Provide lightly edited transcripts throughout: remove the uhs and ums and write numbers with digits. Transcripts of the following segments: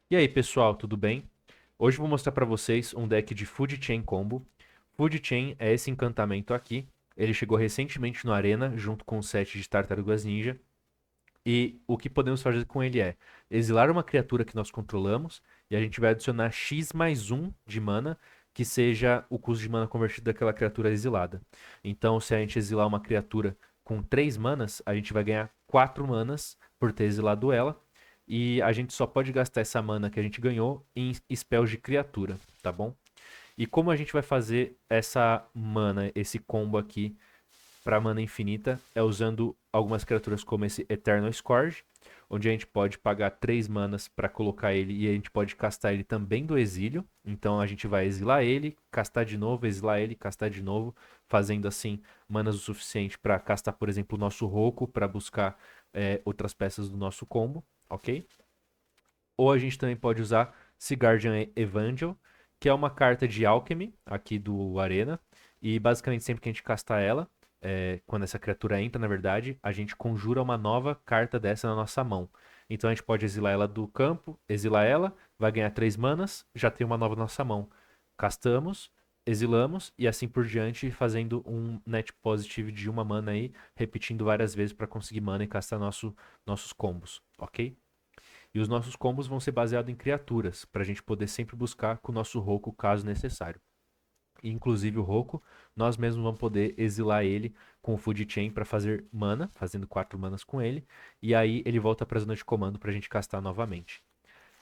E aí, pessoal, tudo bem? Hoje eu vou mostrar para vocês um deck de Food Chain Combo. Food Chain é esse encantamento aqui. Ele chegou recentemente no Arena, junto com o set de Tartarugas Ninja. E o que podemos fazer com ele é exilar uma criatura que nós controlamos e a gente vai adicionar X mais um de mana, que seja o custo de mana convertido daquela criatura exilada. Então, se a gente exilar uma criatura com 3 manas, a gente vai ganhar 4 manas por ter exilado ela. E a gente só pode gastar essa mana que a gente ganhou em spells de criatura, tá bom? E como a gente vai fazer essa mana, esse combo aqui para mana infinita é usando algumas criaturas como esse Eternal Scourge, onde a gente pode pagar 3 manas para colocar ele e a gente pode castar ele também do exílio. Então a gente vai exilar ele, castar de novo, exilar ele, castar de novo, fazendo assim manas o suficiente para castar, por exemplo, o nosso Roku para buscar outras peças do nosso combo, ok? Ou a gente também pode usar Sigardian Evangel, que é uma carta de Alchemy aqui do Arena. E basicamente sempre que a gente castar ela, quando essa criatura entra, na verdade, a gente conjura uma nova carta dessa na nossa mão. Então a gente pode exilar ela do campo, exilar ela, vai ganhar 3 manas, já tem uma nova na nossa mão. Castamos, exilamos e assim por diante, fazendo um net positive de uma mana aí, repetindo várias vezes para conseguir mana e castar nossos combos, ok? E os nossos combos vão ser baseados em criaturas, para a gente poder sempre buscar com o nosso Roku caso necessário. E, inclusive o Roku, nós mesmos vamos poder exilar ele com o Food Chain para fazer mana, fazendo 4 manas com ele. E aí ele volta para a zona de comando para a gente castar novamente.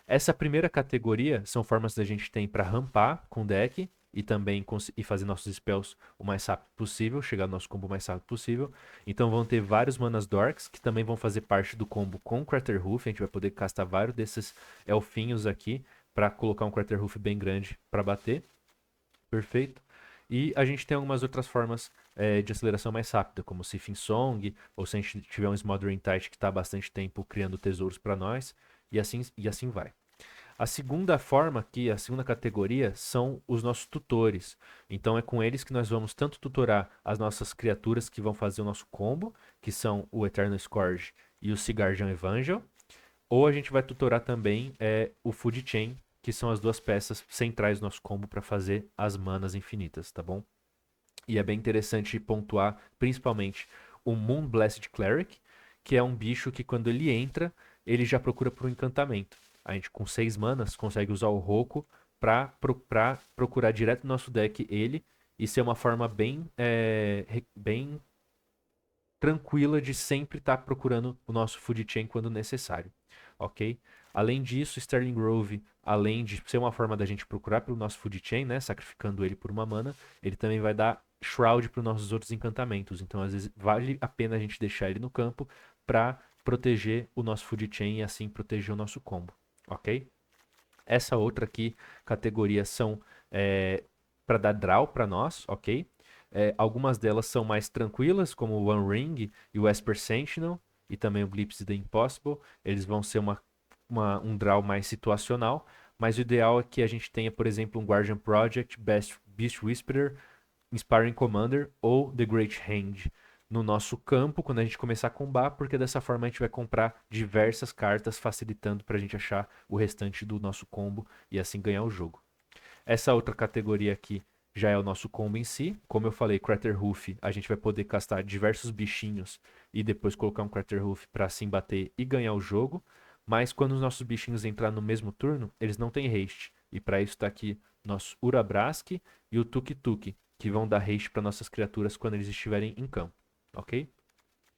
Essa primeira categoria são formas que a gente tem para rampar com o deck e também e fazer nossos spells o mais rápido possível, chegar no nosso combo o mais rápido possível. Então vão ter vários manas dorks que também vão fazer parte do combo com o Craterhoof. A gente vai poder castar vários desses elfinhos aqui para colocar um Craterhoof bem grande para bater. Perfeito. E a gente tem algumas outras formas de aceleração mais rápida, como Sifting Song, ou se a gente tiver um Smothering Tide que está há bastante tempo criando tesouros para nós, e assim vai. A segunda forma aqui, a segunda categoria, são os nossos tutores. Então é com eles que nós vamos tanto tutorar as nossas criaturas que vão fazer o nosso combo, que são o Eternal Scourge e o Sigardian Evangel, ou a gente vai tutorar também o Food Chain, que são as duas peças centrais do nosso combo para fazer as manas infinitas, tá bom? E é bem interessante pontuar, principalmente, o Moon Blessed Cleric, que é um bicho que quando ele entra, ele já procura por um encantamento. A gente com 6 manas consegue usar o Roku pra procurar direto no nosso deck ele e ser uma forma bem tranquila de sempre estar procurando o nosso food chain quando necessário, ok? Além disso, Sterling Grove, além de ser uma forma da gente procurar pelo nosso food chain, né, sacrificando ele por uma mana, ele também vai dar Shroud para os nossos outros encantamentos. Então, às vezes, vale a pena a gente deixar ele no campo para proteger o nosso food chain e assim proteger o nosso combo, ok? Essa outra aqui, categoria são para dar draw para nós, ok? Algumas delas são mais tranquilas, como o One Ring e o Esper Sentinel, e também o Glimpse the Impossible. Eles vão ser um draw mais situacional, mas o ideal é que a gente tenha, por exemplo, um Guardian Project, Beast Whisperer, Inspiring Commander ou The Great Hand no nosso campo quando a gente começar a combar, porque dessa forma a gente vai comprar diversas cartas, facilitando para a gente achar o restante do nosso combo e assim ganhar o jogo. Essa outra categoria aqui já é o nosso combo em si. Como eu falei, Craterhoof, a gente vai poder castar diversos bichinhos e depois colocar um Craterhoof para assim bater e ganhar o jogo. Mas quando os nossos bichinhos entrar no mesmo turno, eles não têm haste. E para isso está aqui nosso Urabrask e o Tuk Tuk, que vão dar haste para nossas criaturas quando eles estiverem em campo, ok?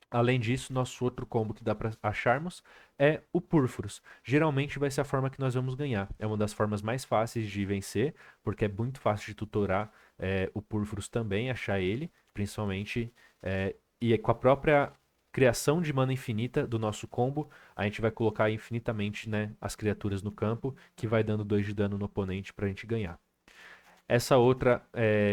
Além disso, nosso outro combo que dá para acharmos é o Purfurus. Geralmente vai ser a forma que nós vamos ganhar. É uma das formas mais fáceis de vencer, porque é muito fácil de tutorar o Purfurus também, achar ele, principalmente. E com a própria criação de mana infinita do nosso combo, a gente vai colocar infinitamente, né, as criaturas no campo, que vai dando 2 de dano no oponente para a gente ganhar. Essa outra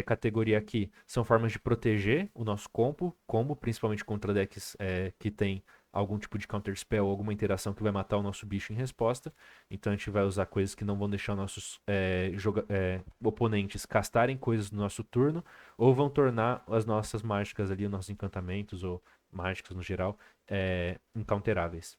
categoria aqui são formas de proteger o nosso combo principalmente contra decks que tem algum tipo de counter spell, alguma interação que vai matar o nosso bicho em resposta. Então a gente vai usar coisas que não vão deixar nossos oponentes castarem coisas no nosso turno, ou vão tornar as nossas mágicas ali, os nossos encantamentos ou mágicas no geral, incounteráveis.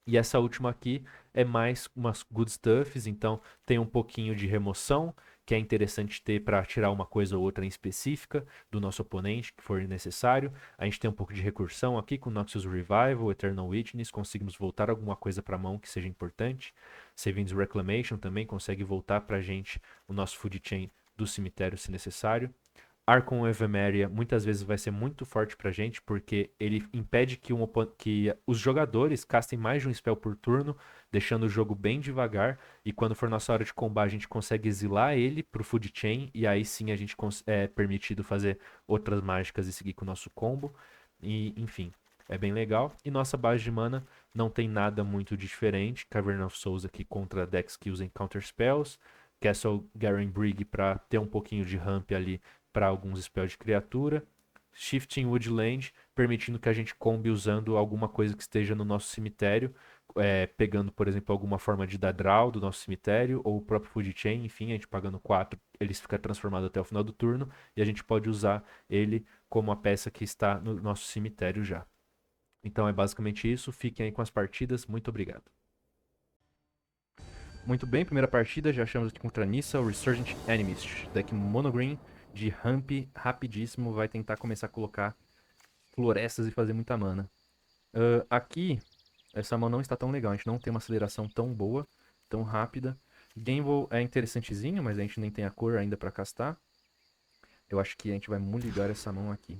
E essa última aqui é mais umas good stuffs, então tem um pouquinho de remoção, que é interessante ter para tirar uma coisa ou outra em específica do nosso oponente, que for necessário. A gente tem um pouco de recursão aqui com Noxus Revival, Eternal Witness, conseguimos voltar alguma coisa para a mão que seja importante. Savings Reclamation também consegue voltar para a gente o nosso Food Chain do cemitério se necessário. Archon Evemeria muitas vezes vai ser muito forte pra gente, porque ele impede que os jogadores castem mais de um spell por turno, deixando o jogo bem devagar, e quando for nossa hora de combate a gente consegue exilar ele pro Food Chain, e aí sim a gente é permitido fazer outras mágicas e seguir com o nosso combo, e enfim, é bem legal. E nossa base de mana não tem nada muito diferente, Cavern of Souls aqui contra decks que usem Counter Spells, Castle Garen Brig para ter um pouquinho de ramp ali para alguns spells de criatura. Shifting Woodland, permitindo que a gente combe usando alguma coisa que esteja no nosso cemitério, pegando, por exemplo, alguma forma de dar draw do nosso cemitério, ou o próprio Food Chain, enfim, a gente pagando 4, ele fica transformado até o final do turno, e a gente pode usar ele como a peça que está no nosso cemitério já. Então é basicamente isso, fiquem aí com as partidas, muito obrigado. Muito bem, primeira partida, já achamos aqui contra Nissa, o Resurgent Animist, deck monogreen de ramp rapidíssimo, vai tentar começar a colocar florestas e fazer muita mana. Aqui, essa mão não está tão legal, a gente não tem uma aceleração tão boa, tão rápida. Gamble é interessantezinho, mas a gente nem tem a cor ainda para castar. Eu acho que a gente vai ligar essa mão aqui.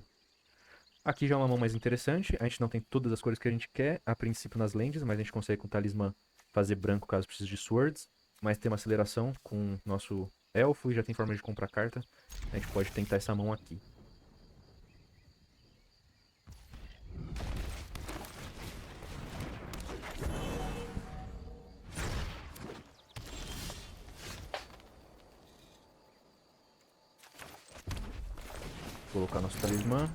Aqui já é uma mão mais interessante, a gente não tem todas as cores que a gente quer, a princípio nas lands, mas a gente consegue com o talismã fazer branco caso precise de swords, mas tem uma aceleração com nosso elfo e já tem forma de comprar carta, a gente pode tentar essa mão aqui. Colocar nosso talismã.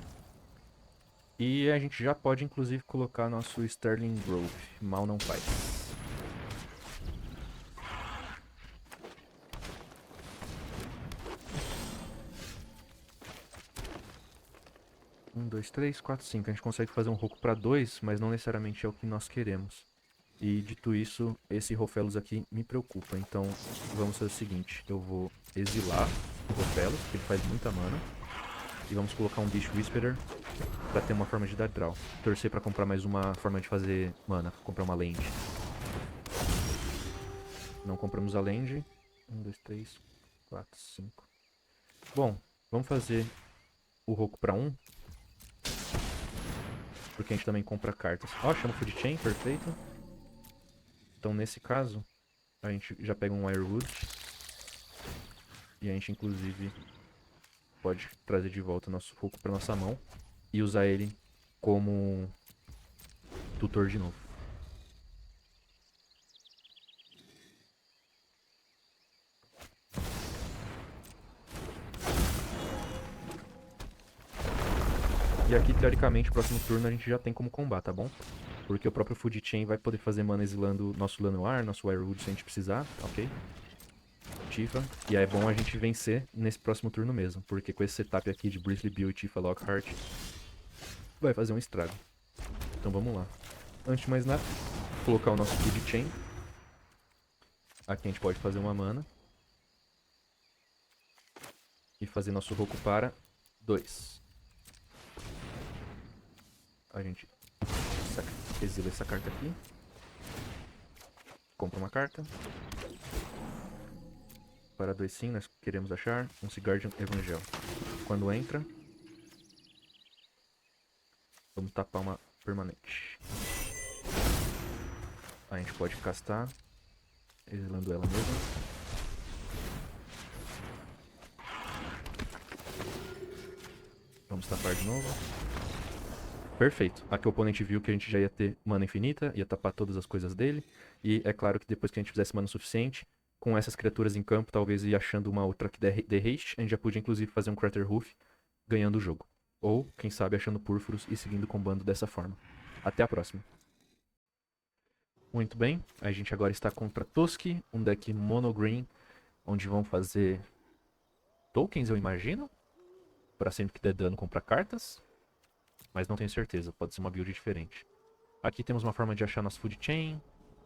E a gente já pode inclusive colocar nosso Sterling Grove, mal não faz. Um, dois, três, quatro, cinco. A gente consegue fazer um Roku para 2, mas não necessariamente é o que nós queremos. E dito isso, esse Rofelos aqui me preocupa. Então vamos fazer o seguinte: eu vou exilar o Rofelos, porque ele faz muita mana. E vamos colocar um Beast Whisperer pra ter uma forma de dar draw. Torcer pra comprar mais uma forma de fazer mana, comprar uma land. Não compramos a land. 1, 2, 3, 4, 5. Bom, vamos fazer o Roku pra 1. Porque a gente também compra cartas. Ó, chama Food Chain, perfeito. Então nesse caso, a gente já pega um Wirewood. E a gente inclusive pode trazer de volta o nosso Roku pra nossa mão. E usar ele como tutor de novo. E aqui, teoricamente, próximo turno a gente já tem como combar, tá bom? Porque o próprio Food Chain vai poder fazer mana exilando nosso Lanoir, nosso Wirewood se a gente precisar, ok? Tifa. E aí é bom a gente vencer nesse próximo turno mesmo. Porque com esse setup aqui de Bristly Bill e Tifa Lockhart, vai fazer um estrago. Então vamos lá. Antes de mais nada, colocar o nosso Food Chain. Aqui a gente pode fazer uma mana. E fazer nosso Roku para 2. A gente exila essa carta aqui. Compra uma carta. Para 2 sim, nós queremos achar um Guardian Evangel. Quando entra, vamos tapar uma permanente. A gente pode castar, exilando ela mesma. Vamos tapar de novo. Perfeito. Aqui o oponente viu que a gente já ia ter mana infinita, ia tapar todas as coisas dele. E é claro que depois que a gente fizesse mana suficiente, com essas criaturas em campo, talvez ir achando uma outra que dê haste, a gente já podia inclusive fazer um Crater Hoof ganhando o jogo. Ou, quem sabe, achando Púrfuros e seguindo o combando dessa forma. Até a próxima. Muito bem, a gente agora está contra Toski, um deck monogreen, onde vão fazer tokens, eu imagino, para sempre que der dano comprar cartas. Mas não tenho certeza, pode ser uma build diferente. Aqui temos uma forma de achar nosso food chain.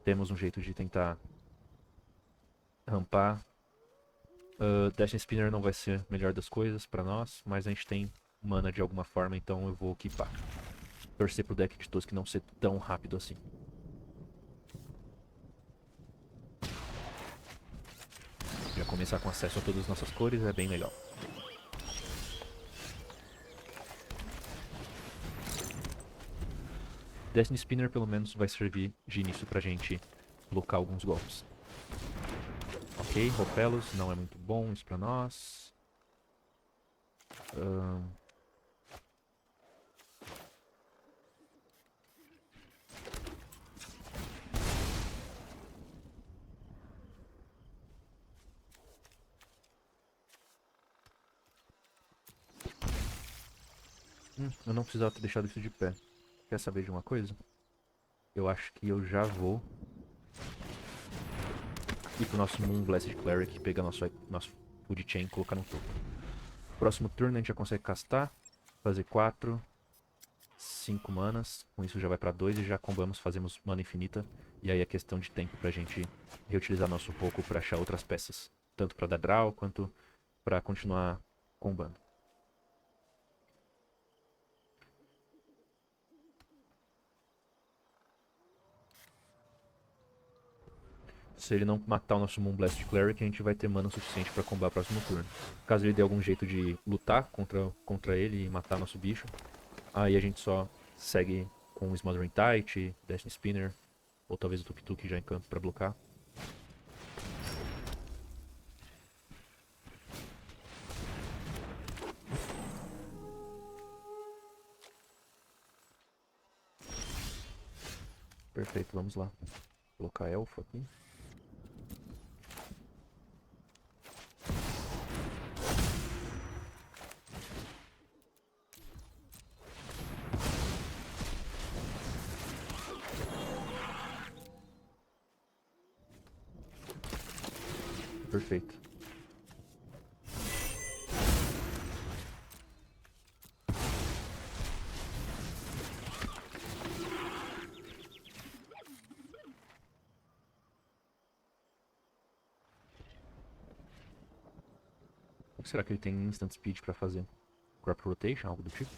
Temos um jeito de tentar rampar. Destiny Spinner não vai ser a melhor das coisas pra nós, mas a gente tem mana de alguma forma, então eu vou equipar. Torcer pro deck de Tusk não ser tão rápido assim. Já começar com acesso a todas as nossas cores é bem legal. Destiny Spinner pelo menos vai servir de início pra gente blocar alguns golpes. Ok, Ropelos não é muito bom isso pra nós. Eu não precisava ter deixado isso de pé. Quer saber de uma coisa? Eu acho que eu já vou ir pro nosso Moonblast Cleric, pegar nosso Food Chain e colocar no topo. Próximo turno a gente já consegue castar, fazer 4, 5 manas. Com isso já vai pra 2 e já combamos, fazemos mana infinita. E aí é questão de tempo pra gente reutilizar nosso Roku pra achar outras peças. Tanto pra dar draw quanto pra continuar combando. Se ele não matar o nosso Moonblast Cleric, a gente vai ter mana o suficiente pra combar o próximo turno. Caso ele dê algum jeito de lutar contra ele e matar nosso bicho, aí a gente só segue com o Smothering Tide, Destiny Spinner, ou talvez o Tuk Tuk já em campo pra blocar. Perfeito, vamos lá. Vou colocar Elfo aqui. Perfeito. O que será que ele tem Instant Speed pra fazer? Crop Rotation, algo do tipo?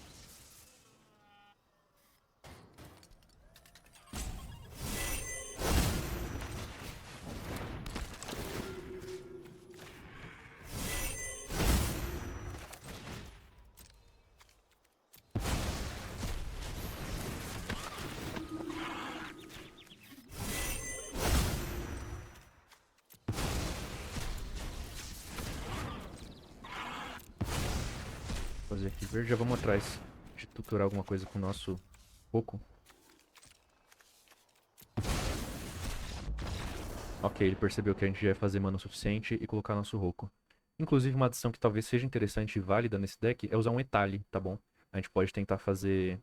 Fazer aqui verde, já vamos atrás de tutorar alguma coisa com o nosso Roku. Ok, ele percebeu que a gente já ia fazer mana o suficiente e colocar nosso Roku. Inclusive, uma adição que talvez seja interessante e válida nesse deck é usar um Etali, tá bom? A gente pode tentar fazer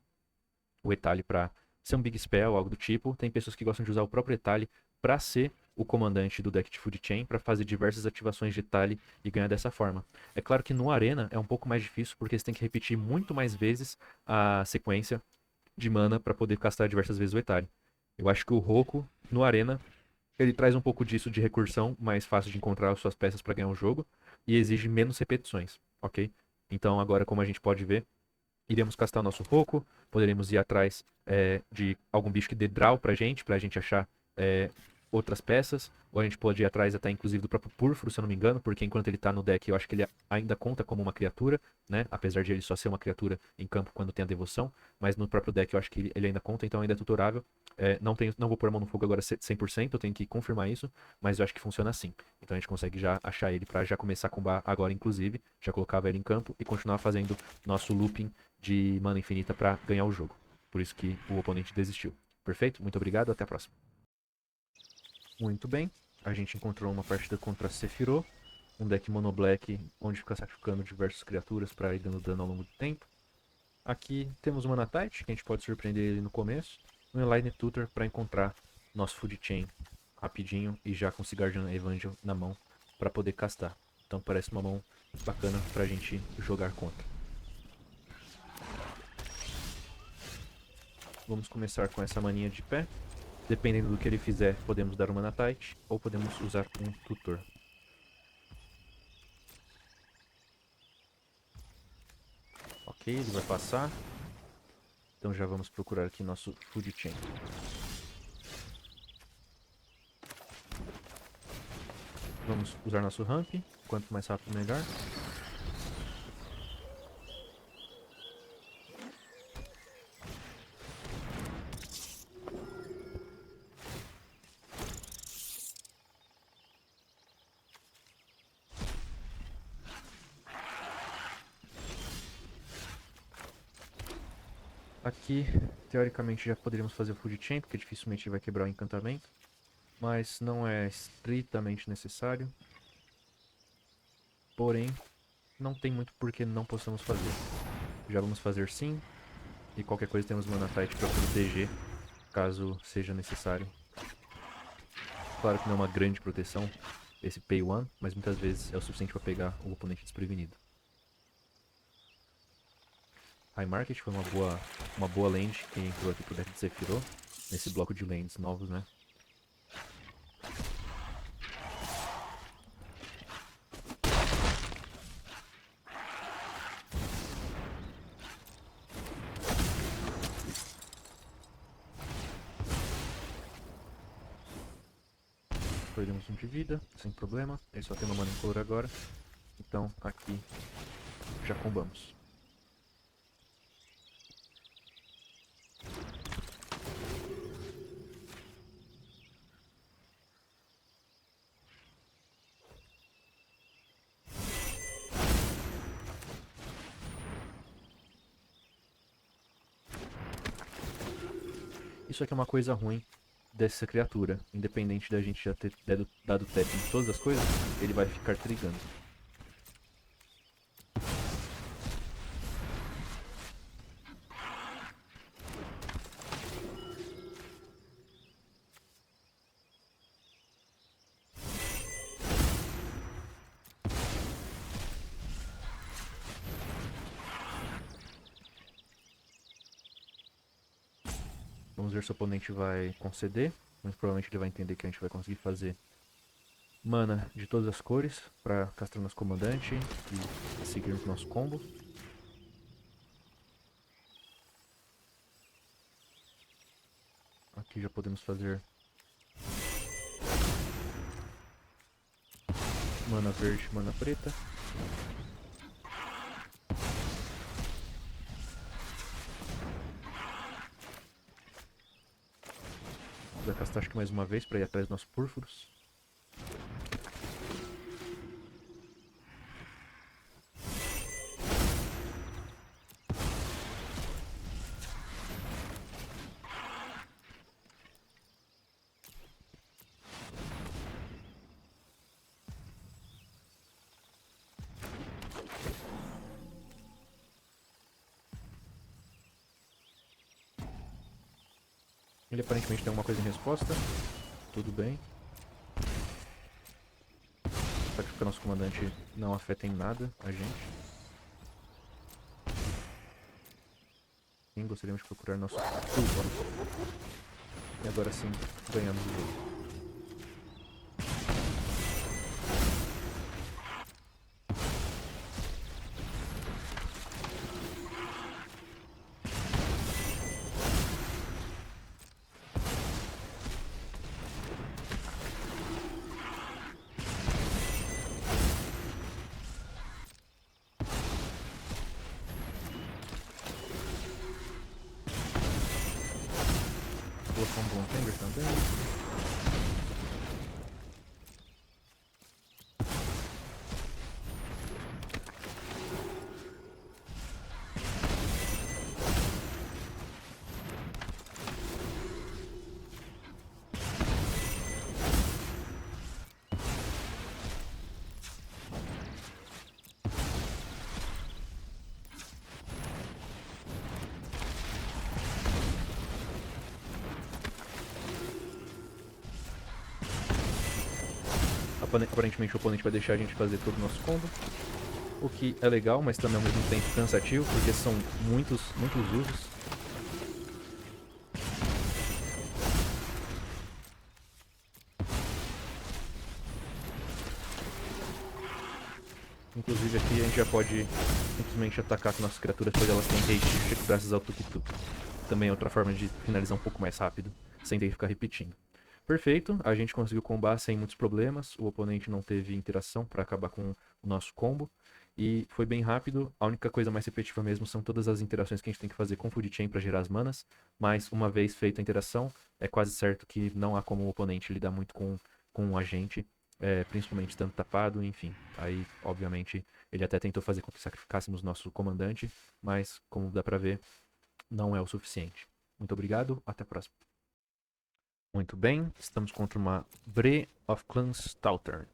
o Etali pra ser um Big Spell, algo do tipo. Tem pessoas que gostam de usar o próprio Etali pra ser o comandante do deck de Food Chain, pra fazer diversas ativações de Etali e ganhar dessa forma. É claro que no Arena é um pouco mais difícil, porque você tem que repetir muito mais vezes a sequência de mana pra poder castar diversas vezes o Etali. Eu acho que o Roku, no Arena, ele traz um pouco disso de recursão, mais fácil de encontrar as suas peças para ganhar o jogo, e exige menos repetições, ok? Então agora, como a gente pode ver, iremos castar o nosso Roku, poderemos ir atrás de algum bicho que dê draw pra gente achar outras peças, ou a gente pode ir atrás até inclusive do próprio Purfuro, se eu não me engano, porque enquanto ele tá no deck eu acho que ele ainda conta como uma criatura, né? Apesar de ele só ser uma criatura em campo quando tem a devoção, mas no próprio deck eu acho que ele ainda conta, então ainda é tutorável. Não vou pôr a mão no fogo agora 100%, eu tenho que confirmar isso, mas eu acho que funciona assim. Então a gente consegue já achar ele pra já começar a combar agora, inclusive, já colocava ele em campo e continuar fazendo nosso looping de mana infinita pra ganhar o jogo. Por isso que o oponente desistiu. Perfeito? Muito obrigado, até a próxima. Muito bem, a gente encontrou uma partida contra Sephiroth, um deck mono black onde fica sacrificando diversas criaturas para ir dando dano ao longo do tempo. Aqui temos o Mana Tide, que a gente pode surpreender ele no começo, e um Enlightened Tutor para encontrar nosso Food Chain rapidinho e já com Guardian Evangel na mão para poder castar. Então parece uma mão bacana para a gente jogar contra. Vamos começar com essa maninha de pé. Dependendo do que ele fizer, podemos dar uma na tight ou podemos usar um tutor. Ok, ele vai passar. Então já vamos procurar aqui nosso Food Chain. Vamos usar nosso ramp, quanto mais rápido melhor. Aqui, teoricamente, já poderíamos fazer o Food Chain, porque dificilmente ele vai quebrar o encantamento. Mas não é estritamente necessário. Porém, não tem muito por que não possamos fazer. Já vamos fazer sim. E qualquer coisa temos Mana Tight para proteger, caso seja necessário. Claro que não é uma grande proteção, esse Pay One, mas muitas vezes é o suficiente para pegar o oponente desprevenido. High Market foi uma boa land que entrou aqui pro deck de Sephiroth, nesse bloco de lands novos, né? Perdemos um de vida, sem problema. Ele só tem uma mana incolor agora. Então aqui já combamos. Isso aqui é uma coisa ruim dessa criatura. Independente da gente já ter dado tap em todas as coisas, ele vai ficar trigando. Vamos ver se o oponente vai conceder, mas provavelmente ele vai entender que a gente vai conseguir fazer mana de todas as cores para castrar nosso comandante e seguirmos nosso combo. Aqui já podemos fazer mana verde, mana preta. Vou castar acho que mais uma vez para ir atrás dos nossos púrfuros. Ele aparentemente tem alguma coisa em resposta. Tudo bem. Sacrificar nosso comandante não afeta em nada a gente. Sim, gostaríamos de procurar nosso tutor. E agora sim, ganhamos o jogo. Colocar um Blontanger também. Aparentemente o oponente vai deixar a gente fazer todo o nosso combo. O que é legal, mas também ao mesmo tempo cansativo, porque são muitos usos. Inclusive aqui a gente já pode simplesmente atacar com nossas criaturas, pois elas têm haste graças ao tuk-tuk. Também é outra forma de finalizar um pouco mais rápido, sem ter que ficar repetindo. Perfeito, a gente conseguiu combar sem muitos problemas, o oponente não teve interação para acabar com o nosso combo. E foi bem rápido, a única coisa mais repetitiva mesmo são todas as interações que a gente tem que fazer com Food Chain para gerar as manas. Mas uma vez feita a interação, é quase certo que não há como o oponente lidar muito com a gente. Principalmente estando tapado, enfim. Aí, obviamente, ele até tentou fazer com que sacrificássemos nosso comandante, mas, como dá pra ver, não é o suficiente. Muito obrigado, até a próxima. Muito bem, estamos contra uma Bre of Clans Tauturn.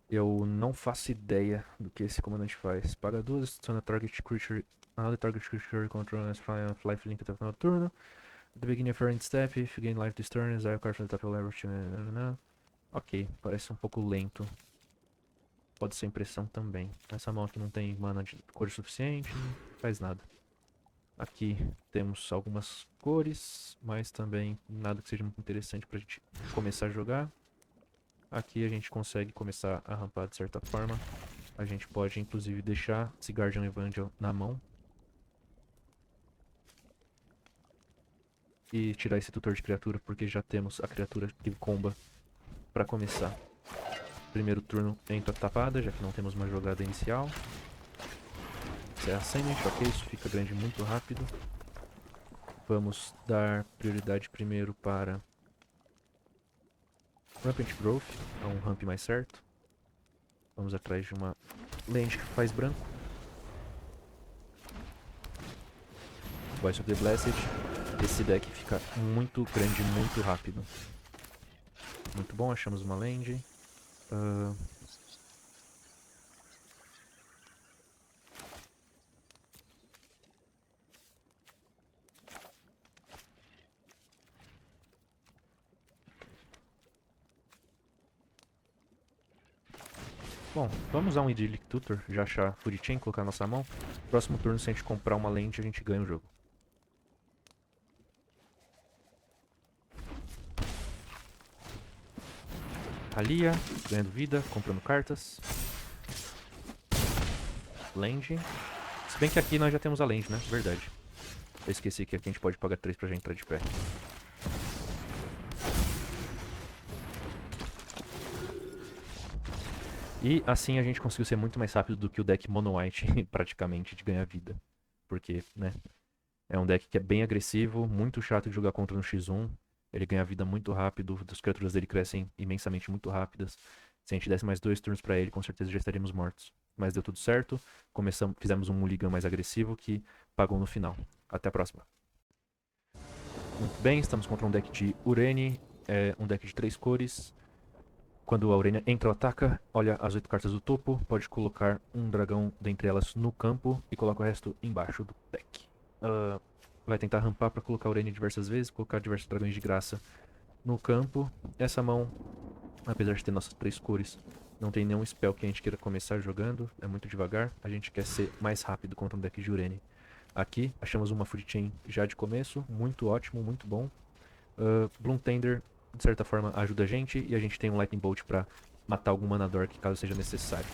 Eu não faço ideia do que esse comandante faz. Paga 2, stun a target creature. Another target creature controls life link até o final do turno. At the beginning of your end step, if you gain life this turn, exile a card from the top of your level. Ok, parece um pouco lento. Pode ser impressão também. Essa mão aqui não tem mana de cor suficiente, não faz nada. Aqui temos algumas cores, mas também nada que seja muito interessante pra gente começar a jogar. Aqui a gente consegue começar a rampar de certa forma. A gente pode inclusive deixar esse Guardian Evangel na mão. E tirar esse tutor de criatura, porque já temos a criatura que comba pra começar. Primeiro turno entra tapada, já que não temos uma jogada inicial. Serra Ascendant, ok, isso fica grande muito rápido. Vamos dar prioridade primeiro para Rampant Growth, é um ramp mais certo. Vamos atrás de uma land que faz branco. Voice of the Blessed. Esse deck fica muito grande, muito rápido. Muito bom, achamos uma land. Bom, vamos usar um Idyllic Tutor, já achar Food Chain, colocar na nossa mão. Próximo turno, se a gente comprar uma land, a gente ganha o jogo. Alia, ganhando vida, comprando cartas. Land. Se bem que aqui nós já temos a land, né? Verdade. Eu esqueci que aqui a gente pode pagar 3 pra já entrar de pé. E assim a gente conseguiu ser muito mais rápido do que o deck Mono White, praticamente, de ganhar vida. Porque, né, é um deck que é bem agressivo, muito chato de jogar contra no X1. Ele ganha vida muito rápido, as criaturas dele crescem imensamente muito rápidas. Se a gente desse mais 2 turnos pra ele, com certeza já estaríamos mortos. Mas deu tudo certo, fizemos um mulligan mais agressivo que pagou no final. Até a próxima. Muito bem, estamos contra um deck de Urene, um deck de 3 cores. Quando a Urenia entra ou ataca, olha as 8 cartas do topo, pode colocar um dragão dentre elas no campo e coloca o resto embaixo do deck. Vai tentar rampar para colocar a Urenia diversas vezes, colocar diversos dragões de graça no campo. Essa mão, apesar de ter nossas 3 cores, não tem nenhum spell que a gente queira começar jogando, é muito devagar. A gente quer ser mais rápido contra um deck de Urenia. Aqui, achamos uma Food Chain já de começo, muito ótimo, muito bom. Bloom Tender, de certa forma, ajuda a gente, e a gente tem um Lightning Bolt pra matar algum Mana Dork caso seja necessário.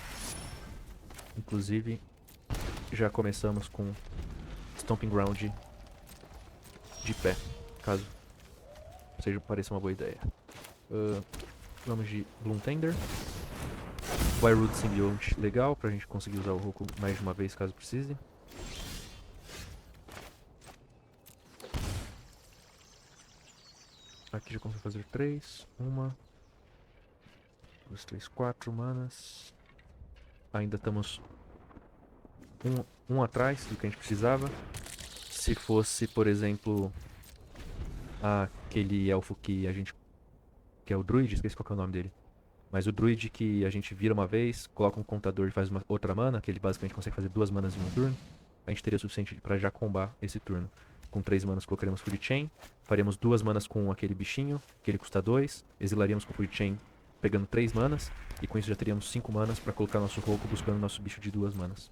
Inclusive, já começamos com Stomping Ground de pé, caso pareça uma boa ideia. Vamos de Bloom Tender. Wirewood Symbiote, legal, pra gente conseguir usar o Roku mais de uma vez caso precise. Aqui já consigo fazer 3. 1, 2, 3, 4 manas. Ainda estamos um atrás do que a gente precisava. Se fosse, por exemplo, aquele elfo que a gente... que é o druid, esqueci qual que é o nome dele. Mas o druid que a gente vira uma vez, coloca um contador e faz uma outra mana, que ele basicamente consegue fazer 2 manas em um turno. A gente teria o suficiente pra já combar esse turno. Com 3 manas colocaremos Food Chain, faremos 2 manas com aquele bichinho, que ele custa 2, exilaríamos com Food Chain pegando 3 manas, e com isso já teríamos 5 manas pra colocar nosso Roku buscando nosso bicho de 2 manas.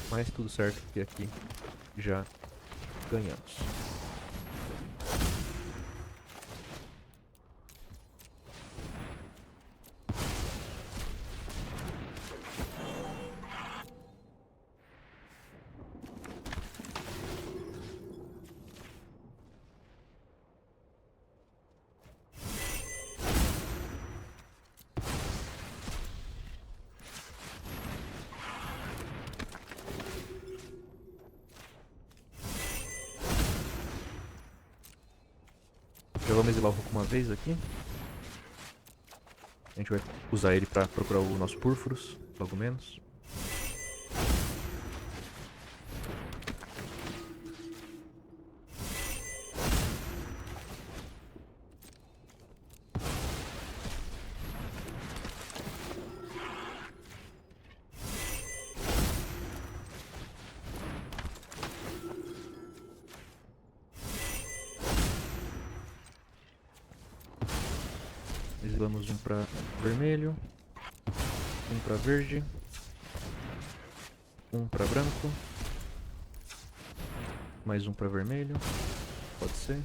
Mas tudo certo, porque aqui já ganhamos. Já vamos exilar o Roku uma vez aqui. A gente vai usar ele pra procurar o nosso Purpurus, logo menos. Exilamos um para vermelho, um para verde, um para branco, mais um para vermelho, pode ser.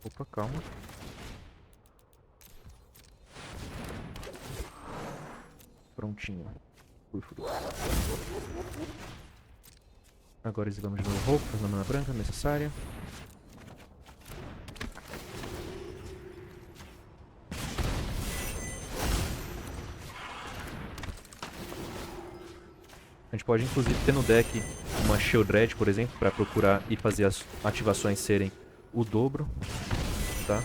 Opa, calma. Prontinho. Agora exilamos de novo roupas na mana branca necessária. A gente pode inclusive ter no deck uma Sheoldred, por exemplo, para procurar e fazer as ativações serem o dobro, tá?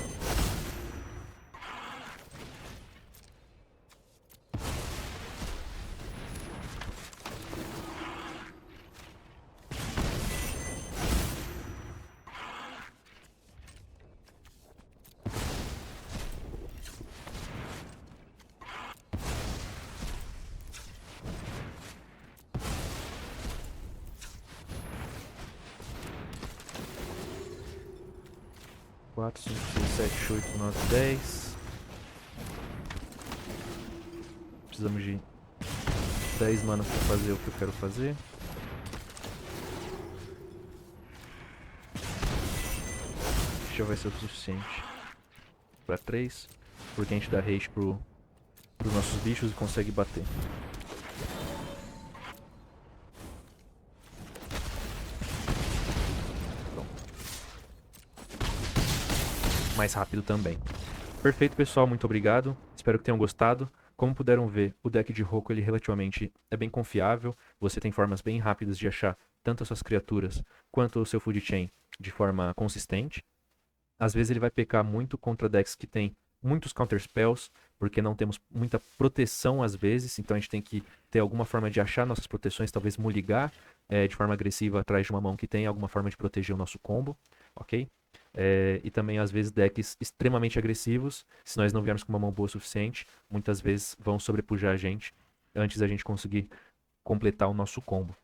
Quatro, 5, 6, 7, 8, 9, 10. Precisamos de 10 manas para fazer o que eu quero fazer. Já vai ser o suficiente para 3, porque a gente dá haste pros nossos bichos e consegue bater. Mais rápido também. Perfeito, pessoal, muito obrigado. Espero que tenham gostado. Como puderam ver, o deck de Roku ele relativamente é bem confiável. Você tem formas bem rápidas de achar tanto as suas criaturas quanto o seu food chain de forma consistente. Às vezes ele vai pecar muito contra decks que tem muitos counter spells, porque não temos muita proteção às vezes, então a gente tem que ter alguma forma de achar nossas proteções, talvez muligar de forma agressiva atrás de uma mão que tem alguma forma de proteger o nosso combo, ok? E também, às vezes, decks extremamente agressivos, se nós não viermos com uma mão boa o suficiente, muitas vezes vão sobrepujar a gente antes da gente conseguir completar o nosso combo.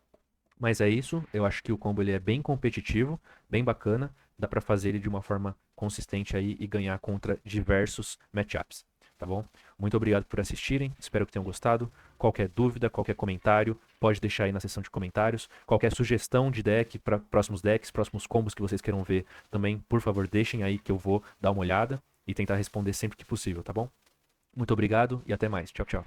Mas é isso, eu acho que o combo ele é bem competitivo, bem bacana, dá pra fazer ele de uma forma consistente aí e ganhar contra diversos matchups, tá bom? Muito obrigado por assistirem, espero que tenham gostado. Qualquer dúvida, qualquer comentário, pode deixar aí na seção de comentários. Qualquer sugestão de deck para próximos decks, próximos combos que vocês queiram ver também, por favor, deixem aí que eu vou dar uma olhada e tentar responder sempre que possível, tá bom? Muito obrigado e até mais. Tchau, tchau.